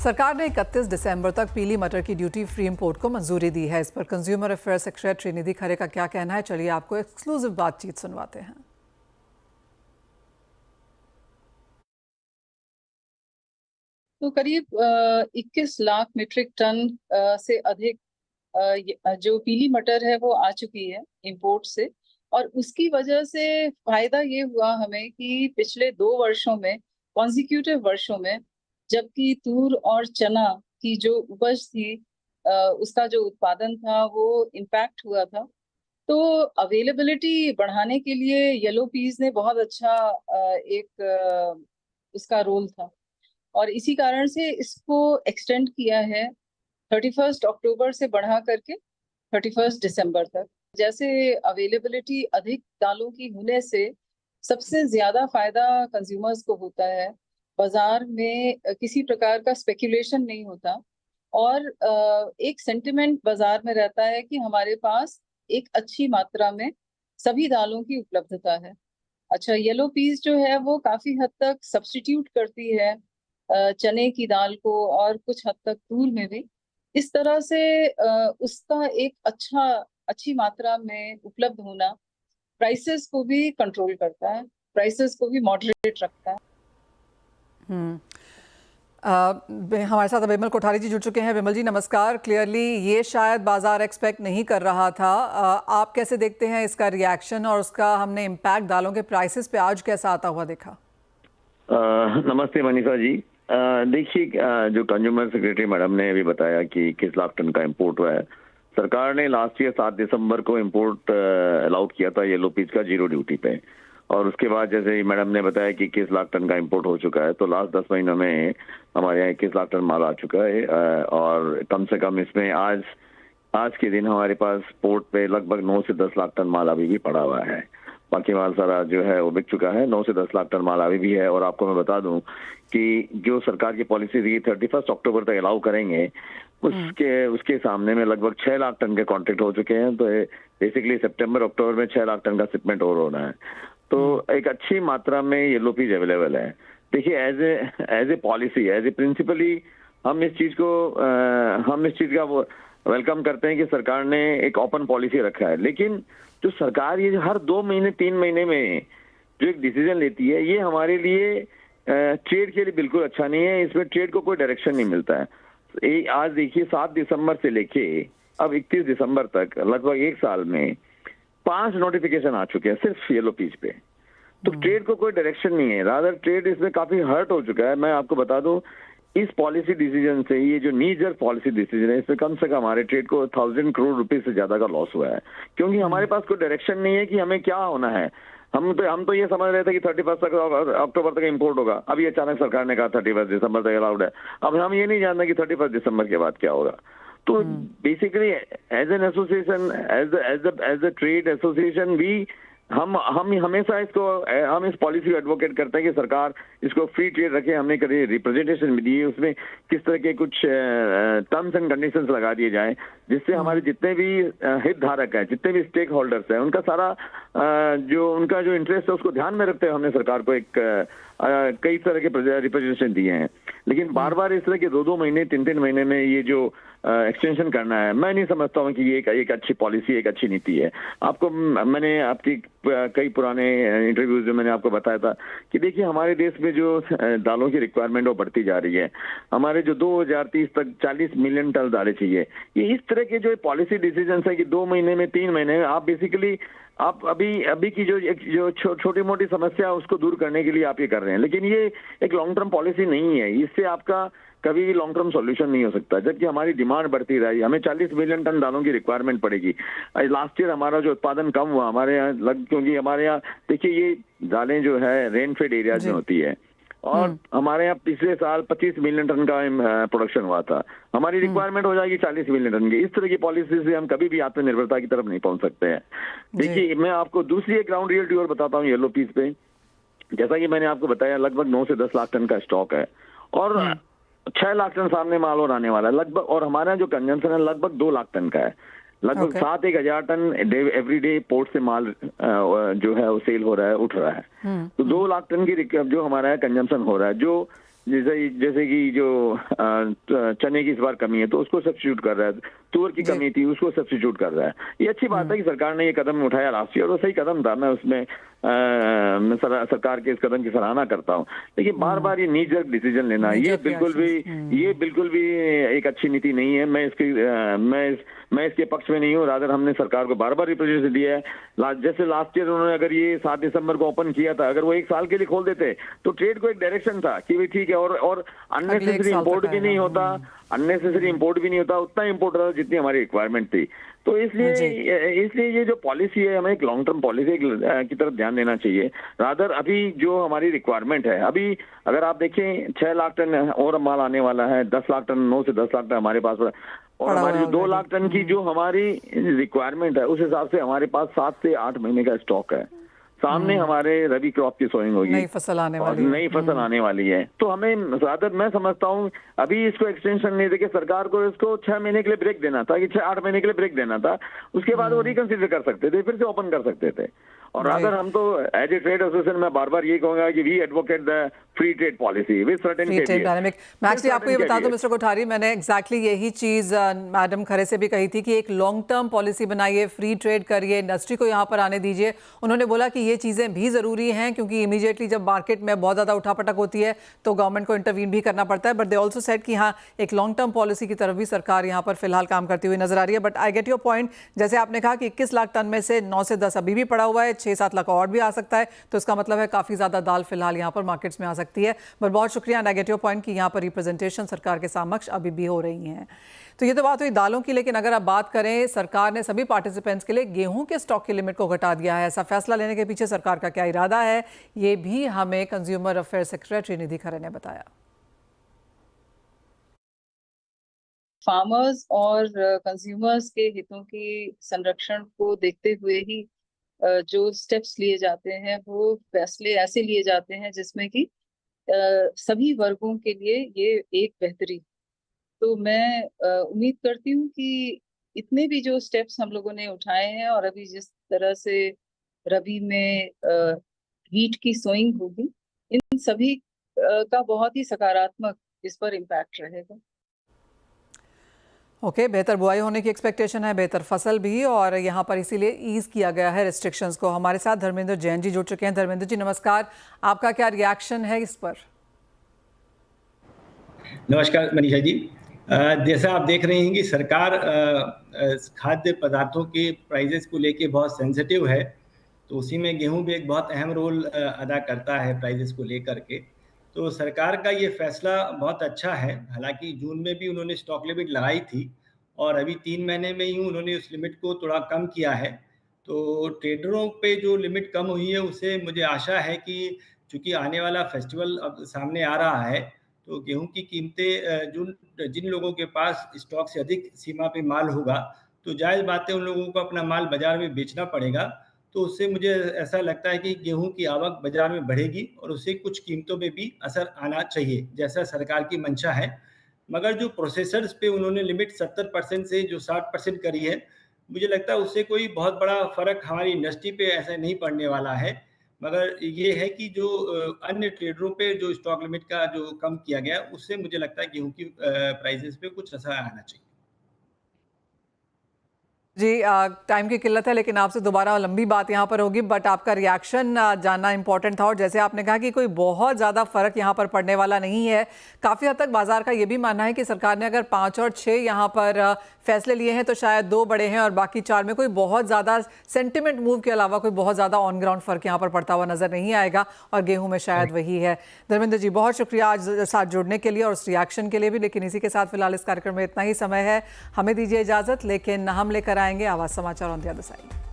सरकार ने 31 दिसंबर तक पीली मटर की ड्यूटी फ्री इंपोर्ट को मंजूरी दी है। इस पर कंज्यूमर अफेयर्स सेक्रेटरी निधि खरे का क्या कहना है, चलिए आपको एक्सक्लूसिव बातचीत सुनवाते हैं। तो करीब 21 लाख मीट्रिक टन से अधिक जो पीली मटर है वो आ चुकी है इंपोर्ट से। और उसकी वजह से फायदा ये हुआ हमें कि पिछले 2 वर्षों में, कॉन्जिक्यूटिव वर्षों में, जबकि तूर और चना की जो उपज थी, उसका जो उत्पादन था वो इम्पैक्ट हुआ था। तो अवेलेबिलिटी बढ़ाने के लिए येलो पीज ने बहुत अच्छा उसका रोल था। और इसी कारण से इसको एक्सटेंड किया है 31 अक्टूबर से बढ़ा करके 31 दिसंबर तक। जैसे अवेलेबिलिटी अधिक दालों की होने से सबसे ज्यादा फायदा कंज्यूमर्स को होता है। बाजार में किसी प्रकार का स्पेकुलेशन नहीं होता और एक सेंटिमेंट बाजार में रहता है कि हमारे पास एक अच्छी मात्रा में सभी दालों की उपलब्धता है। अच्छा, येलो पीस जो है वो काफी हद तक सब्स्टिट्यूट करती है चने की दाल को और कुछ हद तक तूर में भी। इस तरह से उसका एक अच्छी मात्रा में उपलब्ध होना प्राइसेस को भी कंट्रोल करता है, प्राइसेस को भी मॉडरेट रखता है। हमारे साथ विमल कोठारी जी जुड़ चुके हैं। विमल जी नमस्कार। क्लियरली ये शायद बाजार एक्सपेक्ट नहीं कर रहा था, आप कैसे देखते हैं इसका रिएक्शन और उसका हमने इम्पैक्ट दालों के प्राइसेस पे आज कैसा आता हुआ देखा? नमस्ते मनीषा जी। देखिए, जो कंज्यूमर सेक्रेटरी मैडम ने अभी बताया कि 21 लाख टन का इंपोर्ट हुआ है। सरकार ने लास्ट ईयर 7 दिसंबर को इंपोर्ट अलाउड किया था येलो पीस का 0 ड्यूटी पे, और उसके बाद जैसे ही मैडम ने बताया कि 21 लाख टन का इंपोर्ट हो चुका है, तो लास्ट 10 महीनों में हमारे यहाँ 21 लाख टन माल आ चुका है। और कम से कम इसमें आज के दिन हमारे पास पोर्ट पे लगभग 9 से 10 लाख टन माल अभी भी पड़ा हुआ है। बाकी माल सारा जो है वो बिक चुका है। 9 से 10 लाख टन माल अभी भी है। और आपको मैं बता दूं कि जो सरकार की पॉलिसी थी 31 अक्टूबर तक अलाउ करेंगे, उसके सामने में लगभग 6 लाख टन के कॉन्ट्रैक्ट हो चुके हैं। तो बेसिकली सितंबर अक्टूबर में 6 लाख टन का शिपमेंट और होना है। तो एक अच्छी मात्रा में येलो पीस अवेलेबल है। देखिए, as a policy, as a principally हम इस चीज का वेलकम करते हैं कि सरकार ने एक ओपन पॉलिसी रखा है। लेकिन जो सरकार ये हर 2 महीने 3 महीने में जो एक डिसीजन लेती है, ये हमारे लिए ट्रेड के लिए बिल्कुल अच्छा नहीं है। इसमें ट्रेड को कोई डायरेक्शन नहीं मिलता है। आज देखिए, 7 दिसंबर से लेके अब 31 दिसंबर तक लगभग 1 साल में 5 नोटिफिकेशन आ चुके हैं सिर्फ येलो पीस पे। तो ट्रेड को कोई डायरेक्शन नहीं है, रादर ट्रेड इसमें काफी हर्ट हो चुका है। मैं आपको बता दूं, इस पॉलिसी डिसीजन से, ये जो नीजर पॉलिसी डिसीजन है, इसमें कम से कम हमारे ट्रेड को 1000 करोड़ रुपए से ज्यादा का लॉस हुआ है। क्योंकि हमारे पास कोई डायरेक्शन नहीं है कि हमें क्या होना है। हम तो ये समझ रहे थे कि 31 अक्टूबर तक इंपोर्ट होगा। अभी अचानक सरकार ने कहा 31 दिसंबर तक अलाउड है। अब हम ये नहीं जानते कि 31 दिसंबर के बाद क्या होगा। तो basically as an association, as the trade association, हम हमेशा हम इस पॉलिसी को एडवोकेट करते हैं कि सरकार इसको फ्री ट्रेड रखे। हमने कभी रिप्रेजेंटेशन भी दी है, उसमें किस तरह के कुछ टर्म्स एंड कंडीशंस लगा दिए जाएं, जिससे हमारे जितने भी हितधारक हैं, जितने भी स्टेक होल्डर्स हैं, उनका सारा उनका जो इंटरेस्ट है उसको ध्यान में रखते हुए हमने सरकार को कई तरह के रिप्रेजेंटेशन दिए हैं। लेकिन बार बार इस तरह के 2-2 महीने 3-3 महीने में ये जो एक्सटेंशन करना है, मैं नहीं समझता हूँ कि ये एक अच्छी पॉलिसी, एक अच्छी नीति है। मैंने आपकी कई पुराने इंटरव्यूज में मैंने आपको बताया था कि देखिए, हमारे देश में जो दालों की रिक्वायरमेंट वो बढ़ती जा रही है। हमारे जो 2030 तक 40 मिलियन टन दालें चाहिए। ये इस तरह के जो पॉलिसी डिसीजन है कि 2 महीने में 3 महीने में आप बेसिकली अभी की जो छोटी मोटी समस्या उसको दूर करने के लिए आप ये कर रहे हैं। लेकिन ये एक लॉन्ग टर्म पॉलिसी नहीं है। इससे आपका कभी भी लॉन्ग टर्म सॉल्यूशन नहीं हो सकता। जबकि हमारी डिमांड बढ़ती रही, हमें 40 मिलियन टन दालों की रिक्वायरमेंट पड़ेगी। लास्ट ईयर हमारा जो उत्पादन कम हुआ हमारे यहाँ, क्योंकि हमारे यहाँ देखिए ये दालें जो है रेनफेड एरियाज में होती है, और हमारे यहाँ पिछले साल 25 मिलियन टन का प्रोडक्शन हुआ था। हमारी रिक्वायरमेंट हो जाएगी 40 मिलियन टन की। इस तरह की पॉलिसी से हम कभी भी आत्मनिर्भरता की तरफ नहीं पहुंच सकते हैं। देखिए, मैं आपको दूसरी एक ग्राउंड रियलिटी और बताता हूँ येलो पीस पे। जैसा कि मैंने आपको बताया, लगभग 9 से 10 लाख टन का स्टॉक है और 6 लाख टन सामने माल और आने वाला है लगभग। और हमारा जो कंजम्पशन है लगभग 2 लाख टन का है। लगभग 7-1000 टन एवरी डे पोर्ट से माल जो है वो सेल हो रहा है, उठ रहा है। तो 2 लाख टन की जो हमारा कंजम्पशन हो रहा है, जो जैसे कि जो चने की इस बार कमी है तो उसको सब्स्टिट्यूट कर रहा है, तुअर की कमी थी उसको सब्स्टिट्यूट कर रहा है। ये अच्छी बात है कि सरकार ने ये कदम उठाया लास्ट ईयर, और सही कदम था। मैं उसमें सरकार के इस कदम की सराहना करता हूँ। लेकिन बार बार ये नी जर्क डिसीजन लेना, ये बिल्कुल भी एक अच्छी नीति नहीं है। मैं इसके पक्ष में नहीं हूँ। रादर हमने सरकार को बार बार रिप्रेजेंटेशन दिया है। जैसे लास्ट ईयर उन्होंने अगर ये 7 दिसंबर को ओपन किया था, अगर वो 1 साल के लिए खोल देते तो ट्रेड को एक डायरेक्शन था कि भाई ठीक है, और अननेसेसरी इंपोर्ट भी नहीं होता, उतना इंपोर्ट होता जितनी हमारी रिक्वायरमेंट थी। तो इसलिए ये जो पॉलिसी है, हमें एक लॉन्ग टर्म पॉलिसी की तरफ ध्यान देना चाहिए। रादर अभी जो हमारी रिक्वायरमेंट है, अभी अगर आप देखें 6 लाख टन और माल आने वाला है, 10 लाख टन 9 से 10 लाख टन हमारे पास, और हमारी जो 2 लाख टन की जो हमारी रिक्वायरमेंट है, उस हिसाब से हमारे पास 7 से 8 महीने का स्टॉक है। सामने हमारे रबी क्रॉप की सोइंग होगी, नई फसल आने वाली है। तो हमें ज्यादा, मैं समझता हूँ अभी इसको एक्सटेंशन नहीं देके सरकार को इसको 6 महीने के लिए ब्रेक देना था, कि 6-8 महीने के लिए ब्रेक देना था। उसके बाद वो रिकंसिडर कर सकते थे, फिर से ओपन कर सकते थे। और अगर हम तो एज ए ट्रेड एसोसिएशन में बार बार ये कहूंगा कि we advocate the free trade policy with certain dynamic. मैं एक्चुअली आपको ये बता दूं मिस्टर कोठारी, मैंने एग्जैक्टली यही चीज मैडम खरे से भी कही थी कि एक लॉन्ग टर्म पॉलिसी बनाइए, फ्री ट्रेड करिए, इंडस्ट्री को यहाँ पर आने दीजिए। उन्होंने बोला कि ये चीजें भी जरूरी हैं, क्योंकि इमीडिएटली जब मार्केट में बहुत ज्यादा उठापटक होती है तो गवर्नमेंट को इंटरवीन भी करना पड़ता है। बट दे ऑल्सो सेड कि हाँ, एक लॉन्ग टर्म पॉलिसी की तरफ भी सरकार यहाँ पर फिलहाल काम करती हुई नजर आ रही है। But I get your point. जैसे आपने कहा कि 21 लाख टन में से 9 से 10 अभी भी पड़ा हुआ है, 6-7 लाख और भी आ सकता है, तो इसका मतलब है काफी ज्यादा दाल फिलहाल यहाँ पर मार्केट्स में आ सकती है। बट बहुत शुक्रिया, आई गेट योर पॉइंट कि यहाँ पर रिप्रेजेंटेशन सरकार के समक्ष अभी भी हो रही हैं। तो ये तो बात हुई दालों की, लेकिन अगर आप बात करें, सरकार ने सभी पार्टिसिपेंट्स के लिए गेहूं के स्टॉक की लिमिट को घटा दिया है। ऐसा फैसला लेने के पीछे सरकार का क्या इरादा है, ये भी हमें कंज्यूमर अफेयर सेक्रेटरी निधि खरे ने बताया। फार्मर्स और कंज्यूमर्स के हितों की संरक्षण को देखते हुए ही जो स्टेप्स लिए जाते हैं, वो फैसले ऐसे लिए जाते हैं जिसमें कि सभी वर्गों के लिए ये एक बेहतरी। तो मैं उम्मीद करती हूँ कि इतने भी जो स्टेप्स हम लोगों ने उठाए हैं, और अभी जिस तरह से रबी में वीट की सोइंग होगी, इन सभी का बहुत ही सकारात्मक इस पर इम्पैक्ट रहेगा। ओके, बेहतर बुआई होने की एक्सपेक्टेशन है, बेहतर फसल भी, और यहाँ पर इसीलिए ईज किया गया है रिस्ट्रिक्शंस को। हमारे साथ धर्मेंद्र जैन जी जुड़ चुके हैं। धर्मेंद्र जी नमस्कार, आपका क्या रिएक्शन है इस पर? नमस्कार मनीषा जी। जैसा आप देख रहे हैं कि सरकार खाद्य पदार्थों के प्राइजेस को लेके बहुत सेंसिटिव है, तो उसी में गेहूं भी एक बहुत अहम रोल अदा करता है प्राइजेस को लेकर के। तो सरकार का ये फैसला बहुत अच्छा है। हालांकि जून में भी उन्होंने स्टॉक लिमिट लगाई थी, और अभी 3 महीने में ही उन्होंने उस लिमिट को थोड़ा कम किया है। तो ट्रेडरों पे जो लिमिट कम हुई है, उससे मुझे आशा है कि चूँकि आने वाला फेस्टिवल अब सामने आ रहा है, तो गेहूं की कीमतें जिन लोगों के पास स्टॉक से अधिक सीमा पे माल होगा, तो जायज़ बात है उन लोगों को अपना माल बाज़ार में बेचना पड़ेगा। तो उससे मुझे ऐसा लगता है कि गेहूं की आवक बाज़ार में बढ़ेगी, और उससे कुछ कीमतों में भी असर आना चाहिए, जैसा सरकार की मंशा है। मगर जो प्रोसेसर्स पे उन्होंने लिमिट 70% से जो 60% करी है, मुझे लगता है उससे कोई बहुत बड़ा फ़र्क हमारी इंडस्ट्री पे ऐसा नहीं पड़ने वाला है। मगर ये है कि जो अन्य ट्रेडरों पे जो स्टॉक लिमिट का जो कम किया गया, उससे मुझे लगता है गेहूं की प्राइसेस पे कुछ असर आना चाहिए। जी, टाइम की किल्लत है, लेकिन आपसे दोबारा लंबी बात यहाँ पर होगी, बट आपका रिएक्शन जानना इंपॉर्टेंट था। और जैसे आपने कहा कि कोई बहुत ज़्यादा फर्क यहाँ पर पड़ने वाला नहीं है, काफ़ी हद तक बाजार का ये भी मानना है कि सरकार ने अगर 5 और 6 यहाँ पर फैसले लिए हैं, तो शायद 2 बड़े हैं और बाकी 4 में कोई बहुत ज़्यादा सेंटिमेंट मूव के अलावा कोई बहुत ज़्यादा ऑन ग्राउंड फर्क यहाँ पर पड़ता हुआ नजर नहीं आएगा, और गेहूँ में शायद वही है। धर्मेंद्र जी बहुत शुक्रिया आज साथ जुड़ने के लिए और उस रिएक्शन के लिए भी। लेकिन इसी के साथ फिलहाल इस कार्यक्रम में इतना ही समय है, हमें दीजिए इजाज़त, लेकिन हम लेकर आएंगे आवाज़ समाचार ऑन द अदर साइड।